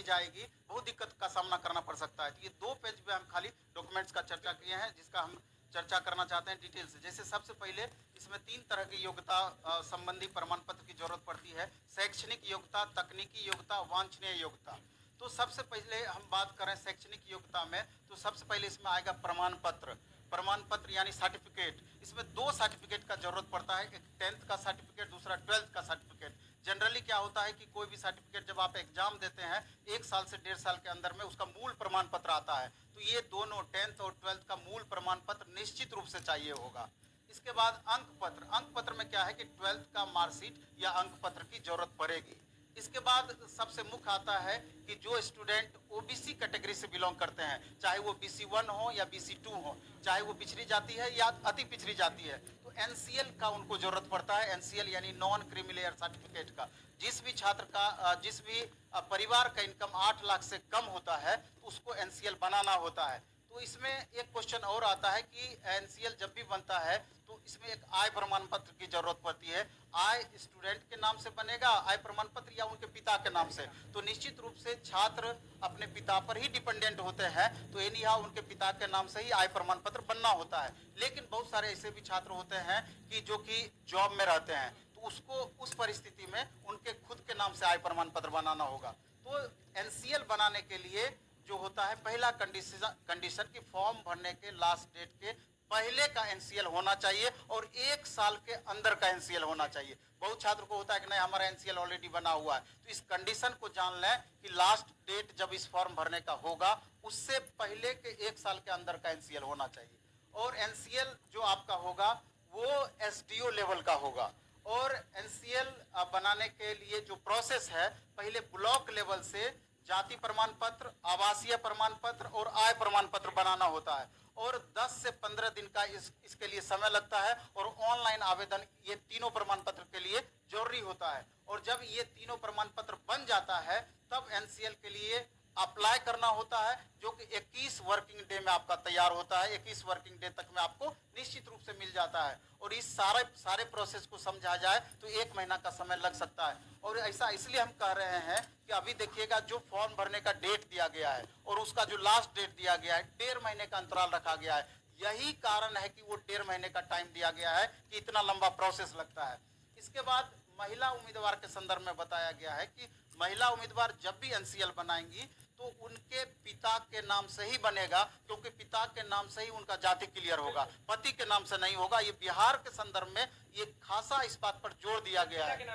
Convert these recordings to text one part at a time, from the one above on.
दी जाएगी, बहुत दिक्कत का सामना करना पड़ सकता है। तो ये 2 पेज पे हम खाली डॉक्यूमेंट्स का चर्चा किए हैं, जिसका हम चर्चा करना चाहते हैं डिटेल से। जैसे सबसे पहले इसमें 3 तरह की योग्यता संबंधी प्रमाण पत्र की जरूरत पड़ती है: शैक्षणिक योग्यता, तकनीकी योग्यता, वांछनीय योग्यता। तो सबसे पहले हम बात करें शैक्षणिक योग्यता में, तो सबसे पहले इसमें आएगा प्रमाण पत्र। प्रमाण पत्र यानी सर्टिफिकेट। इसमें 2 सर्टिफिकेट का जरूरत पड़ता है, एक 10th का सर्टिफिकेट, दूसरा 12th का सर्टिफिकेट। जनरली क्या होता है कि कोई भी सर्टिफिकेट जब आप एग्जाम देते हैं 1 साल से 1.5 साल के अंदर में उसका मूल प्रमाण पत्र आता है। तो ये दोनों 10th और 12th का मूल प्रमाण पत्र निश्चित रूप से चाहिए होगा। इसके बाद अंक पत्र। अंक पत्र में क्या है कि 12th का मार्कशीट या अंक पत्र की जरूरत पड़ेगी। इसके बाद सबसे मुख्य आता है कि जो स्टूडेंट ओबीसी कैटेगरी से बिलोंग करते हैं, चाहे वो BC1 हो या BC2 हो, चाहे वो पिछड़ी जाति है या अति पिछड़ी जाति है, तो NCL का उनको जरूरत पड़ता है। NCL यानी नॉन क्रीमी लेयर सर्टिफिकेट का। जिस भी छात्र का जिस भी परिवार का इनकम 8 लाख से कम होता है तो उसको NCL बनाना होता है। तो इसमें एक क्वेश्चन और आता है कि NCL जब भी बनता है तो इसमें एक आय प्रमाण पत्र की जरूरत पड़ती है। आय स्टूडेंट के नाम से बनेगा आय प्रमाण पत्र या उनके पिता के नाम से? तो निश्चित रूप से छात्र अपने पिता पर ही डिपेंडेंट होते हैं, तो एनी हाउ उनके पिता के नाम से ही आय प्रमाण पत्र बनना होता है। लेकिन बहुत सारे ऐसे भी छात्र होते हैं कि जो कि जॉब में रहते हैं, तो उसको उस परिस्थिति में उनके खुद के नाम से आय प्रमाण पत्र बनाना होगा। तो NCL बनाने के लिए जो होता है, पहला कंडीशन कि फॉर्म भरने के लास्ट डेट के पहले का NCL होना चाहिए और 1 साल के अंदर का NCL होना चाहिए। बहुत छात्र को होता है कि नहीं हमारा NCL ऑलरेडी बना हुआ है, तो इस कंडीशन को जान लें कि लास्ट डेट जब इस फॉर्म भरने का होगा उससे पहले के 1 साल के अंदर का NCL होना चाहिए। और NCL जो आपका होगा वो SDO लेवल का होगा। और NCL बनाने के लिए जो प्रोसेस है, पहले ब्लॉक लेवल से जाति प्रमाण पत्र, आवासीय प्रमाण पत्र और आय प्रमाण पत्र बनाना होता है और 10 से 15 दिन का इसके लिए समय लगता है। और ऑनलाइन आवेदन ये तीनों प्रमाण पत्र के लिए जरूरी होता है। और जब ये तीनों प्रमाण पत्र बन जाता है तब NCL के लिए अप्लाई करना होता है, जो कि 21 वर्किंग डे में आपका तैयार होता है। 21 वर्किंग डे तक में आपको निश्चित रूप से मिल जाता है। और इस सारे प्रोसेस को समझा जाए तो 1 महीना का समय लग सकता है। और ऐसा इसलिए हम कह रहे हैं कि अभी देखिएगा जो फॉर्म भरने का डेट दिया गया है और उसका जो लास्ट डेट दिया गया है, 1.5 महीने का अंतराल रखा गया है। यही कारण है कि वो 1.5 महीने का टाइम दिया गया है कि इतना लंबा प्रोसेस लगता है। इसके बाद महिला उम्मीदवार के संदर्भ में बताया गया है कि महिला उम्मीदवार जब भी NCL बनाएंगी तो उनके पिता के नाम से ही बनेगा, क्योंकि पिता के नाम से ही उनका जाति क्लियर होगा, पति के नाम से नहीं होगा। ये बिहार के संदर्भ में ये खासा इस बात पर जोर दिया गया है,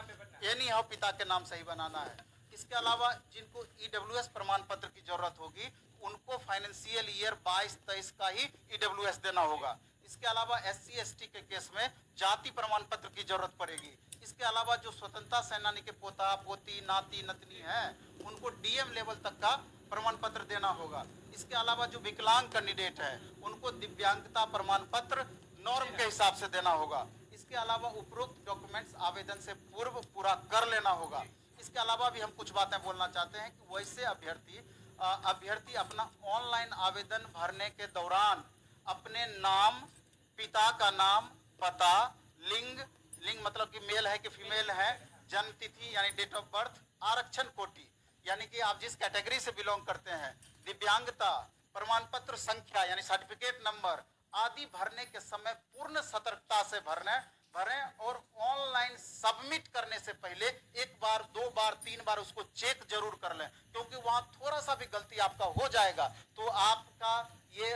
यानी हाँ पिता के नाम से ही बनाना है। इसके अलावा जिनको EWS प्रमाण पत्र की जरूरत होगी उनको फाइनेंशियल ईयर 22-23 का ही EWS देना होगा। इसके अलावा SC ST के केस में जाति प्रमाण पत्र की जरूरत पड़ेगी। इसके अलावा जो स्वतंत्रता सेनानी के पोता पोती नाती नतनी है उनको DM लेवल तक का प्रमाण पत्र देना होगा। इसके अलावा जो विकलांग कैंडिडेट है उनको दिव्यांगता प्रमाण पत्र नॉर्म के हिसाब से देना होगा। इसके अलावा उपरोक्त डॉक्यूमेंट्स आवेदन से पूर्व पूरा कर लेना होगा। इसके अलावा भी हम कुछ बातें बोलना चाहते हैं कि वैसे अभ्यर्थी अपना ऑनलाइन आवेदन भरने के दौरान अपने नाम, पिता का नाम, पता, लिंग मतलब कि मेल है कि फीमेल है, जन्म तिथि यानी डेट ऑफ बर्थ, आरक्षण कोटि यानी कि आप जिस कैटेगरी से बिलोंग करते हैं, दिव्यांगता, प्रमाण पत्र संख्या यानी सर्टिफिकेट नंबर आदि भरने के समय पूर्ण सतर्कता से भरें और ऑनलाइन सबमिट करने से पहले 1 बार 2 बार 3 बार उसको चेक जरूर कर लें, क्योंकि वहां थोड़ा सा भी गलती आपका हो जाएगा तो आपका ये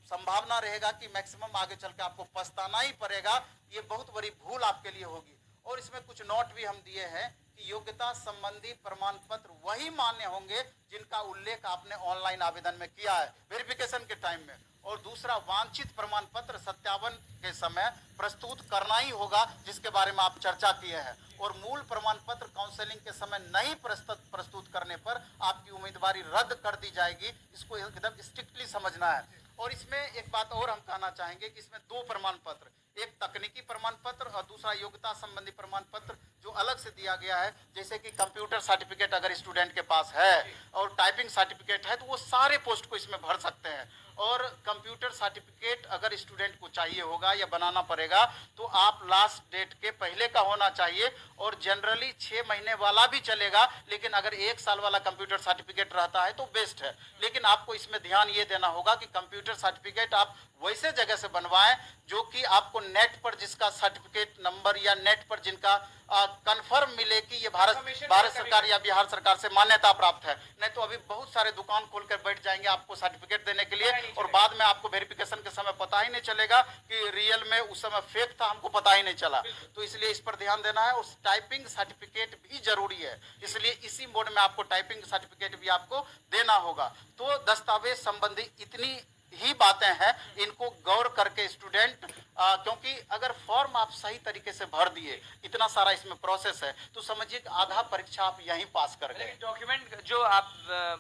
संभावना रहेगा कि मैक्सिमम आगे चल के आपको पछताना ही पड़ेगा। ये बहुत बड़ी भूल आपके लिए होगी। और इसमें कुछ नोट भी हम दिए हैं कि योग्यता संबंधी प्रमाण पत्र वही मान्य होंगे जिनका उल्लेख आपने ऑनलाइन आवेदन में किया है वेरिफिकेशन के टाइम में। और दूसरा, वांछित प्रमाण पत्र सत्यापन के समय प्रस्तुत करना ही होगा, जिसके बारे में आप चर्चा किए हैं। और मूल प्रमाण पत्र काउंसलिंग के समय नहीं प्रस्तुत करने पर आपकी उम्मीदवारी रद्द कर दी जाएगी। इसको एकदम स्ट्रिक्टली समझना है। और इसमें एक बात और हम कहना चाहेंगे कि इसमें 2 प्रमाण पत्र, एक तकनीकी प्रमाण पत्र और दूसरा योग्यता संबंधी प्रमाण पत्र जो अलग से दिया गया है, जैसे कि कंप्यूटर सर्टिफिकेट अगर स्टूडेंट के पास है और टाइपिंग सर्टिफिकेट है तो वो सारे पोस्ट को इसमें भर सकते हैं। और कंप्यूटर सर्टिफिकेट अगर स्टूडेंट को चाहिए होगा या बनाना पड़ेगा तो आप लास्ट डेट के पहले का होना चाहिए, और जनरली 6 महीने वाला भी चलेगा, लेकिन अगर 1 साल वाला कंप्यूटर सर्टिफिकेट रहता है तो बेस्ट है। लेकिन आपको इसमें ध्यान ये देना होगा कि कंप्यूटर सर्टिफिकेट आप वैसे जगह से बनवाएं जो कि आपको नेट पर जिसका सर्टिफिकेट नंबर या नेट पर जिनका कंफर्म मिले कि ये भारत सरकार या बिहार सरकार से मान्यता प्राप्त है। नहीं तो अभी बहुत सारे दुकान खोल कर बैठ जाएंगे आपको सर्टिफिकेट देने के लिए, और बाद में आपको वेरिफिकेशन के समय पता ही नहीं चलेगा कि रियल में उस समय फेक था, हमको पता ही नहीं चला। तो इसलिए इस पर ध्यान देना है। और टाइपिंग सर्टिफिकेट भी जरूरी है, इसलिए इसी मोड में आपको टाइपिंग सर्टिफिकेट भी आपको देना होगा। तो दस्तावेज संबंधी इतनी ही बातें हैं, इनको गौर करके स्टूडेंट, क्योंकि अगर फॉर्म आप सही तरीके से भर दिए, इतना सारा इसमें प्रोसेस है, तो समझिए कि आधा परीक्षा आप यहीं पास कर गए। डॉक्यूमेंट जो आप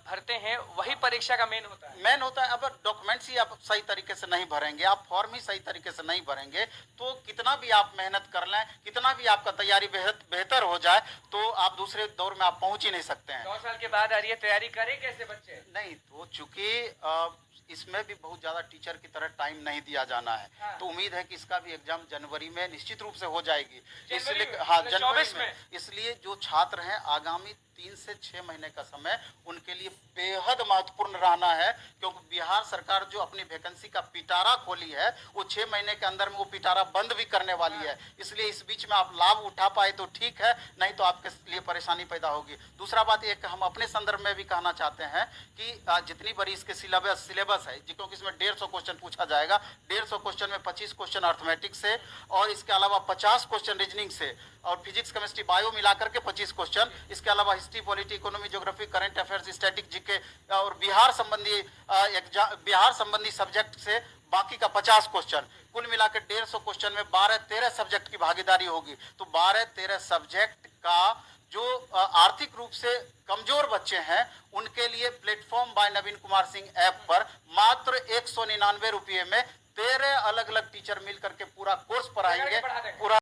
भरते हैं वही परीक्षा का मेन होता है। मेन होता है। अब डॉक्यूमेंट्स ही आप सही तरीके से नहीं भरेंगे, आप फॉर्म ही सही तरीके से नहीं भरेंगे, तो कितना भी आप मेहनत कर लें, कितना भी आपका तैयारी बेहतर हो जाए, तो आप दूसरे दौर में आप पहुंच ही नहीं सकते हैं। 9 साल के बाद आ रही है, तैयारी करें कैसे बच्चे? नहीं तो चूंकि इसमें भी बहुत ज्यादा टीचर की तरह टाइम नहीं दिया जाना है, हाँ। तो उम्मीद है कि इसका भी एग्जाम जनवरी में निश्चित रूप से हो जाएगी। जनवरी इसलिए में? हाँ, मतलब जनवरी 24 में। इसलिए जो छात्र हैं आगामी 3 से 6 महीने का समय उनके लिए बेहद महत्वपूर्ण रहना है, क्योंकि बिहार सरकार जो अपनी वैकेंसी का पिटारा खोली है वो 6 महीने के अंदर में वो पिटारा बंद भी करने वाली है। इसलिए इस बीच में आप लाभ उठा पाए तो ठीक है, नहीं तो आपके लिए परेशानी पैदा होगी। दूसरा बात एक हम अपने संदर्भ में भी कहना चाहते हैं कि जितनी बड़ी इसके सिलेबस है, क्योंकि इसमें 150 क्वेश्चन पूछा जाएगा, 150 क्वेश्चन में 25 क्वेश्चन अर्थमेटिक से, और इसके अलावा 50 क्वेश्चन रीजनिंग से, और फिजिक्स केमिस्ट्री बायो मिलाकर के 25 क्वेश्चन, इसके अलावा history polity economy geography current affairs static GK और बिहार संबंधी सब्जेक्ट से बाकी का 50 क्वेश्चन, कुल मिलाकर 150 क्वेश्चन में 12-13 सब्जेक्ट की भागीदारी होगी। तो 12-13 सब्जेक्ट का जो आर्थिक रूप से कमजोर बच्चे हैं उनके लिए प्लेटफॉर्म बाय नवीन कुमार सिंह ऐप पर मात्र 199 रुपये में 13 अलग अलग टीचर मिल करके पूरा कोर्स पढ़ाएंगे। पूरा